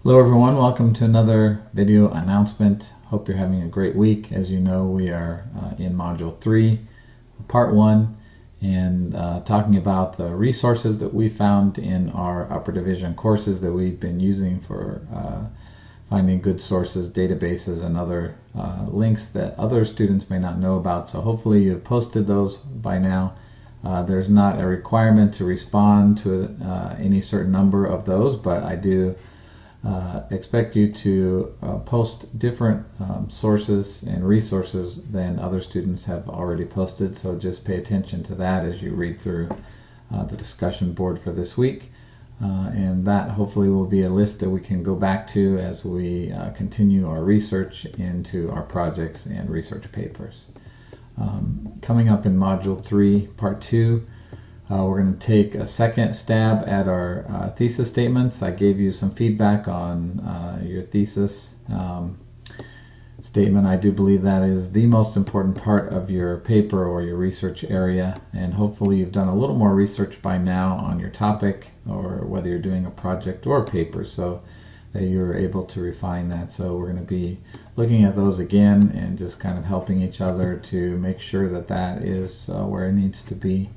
Hello everyone, welcome to another video announcement. Hope you're having a great week. As you know, we are in Module 3, Part 1, and talking about the resources that we found in our upper division courses that we've been using for finding good sources, databases, and other links that other students may not know about. So hopefully you've posted those by now. There's not a requirement to respond to any certain number of those, but I do expect you to post different sources and resources than other students have already posted, so just pay attention to that as you read through the discussion board for this week. And that hopefully will be a list that we can go back to as we continue our research into our projects and research papers. Coming up in Module 3, Part 2, we're going to take a second stab at our thesis statements. I gave you some feedback on your thesis statement. I do believe that is the most important part of your paper or your research area, and hopefully you've done a little more research by now on your topic, or whether you're doing a project or a paper, so that you're able to refine that. So we're going to be looking at those again and just kind of helping each other to make sure that that is where it needs to be.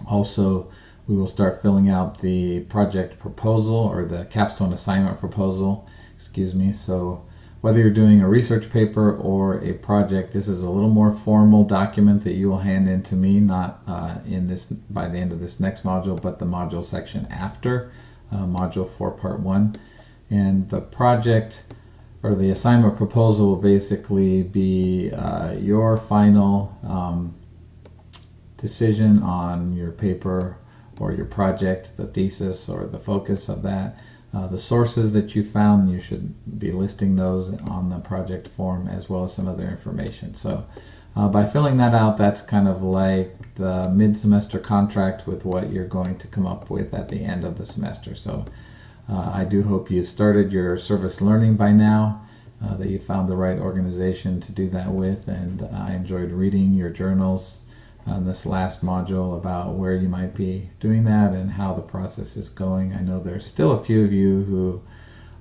Also, we will start filling out the project proposal, or the capstone assignment proposal, so whether you're doing a research paper or a project, this is a little more formal document that you will hand in to me, not in this by the end of this next module, but the module section after Module 4 Part 1. And the project or the assignment proposal will basically be your final decision on your paper or your project, the thesis or the focus of that. The sources that you found, you should be listing those on the project form, as well as some other information. So by filling that out, that's kind of like the mid-semester contract with what you're going to come up with at the end of the semester. So I do hope you started your service learning by now, that you found the right organization to do that with, and I enjoyed reading your journals on this last module about where you might be doing that and how the process is going. I know there's still a few of you who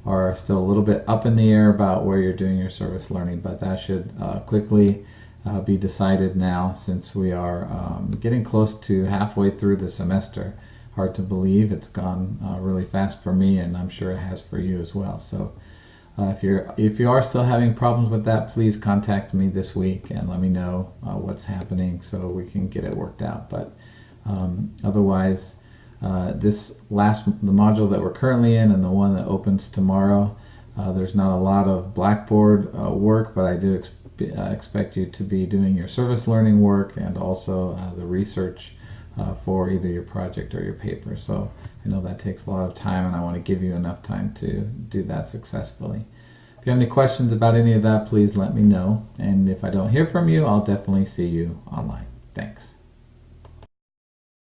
are still a little bit up in the air about where you're doing your service learning, but that should quickly be decided now, since we are getting close to halfway through the semester. Hard to believe. It's gone really fast for me, and I'm sure it has for you as well. So if you are still having problems with that, please contact me this week and let me know what's happening so we can get it worked out. But otherwise, the module that we're currently in and the one that opens tomorrow, there's not a lot of Blackboard work, but I do expect you to be doing your service learning work and also the research for either your project or your paper. So I know that takes a lot of time, and I want to give you enough time to do that successfully. If you have any questions about any of that, please let me know. And if I don't hear from you, I'll definitely see you online. Thanks.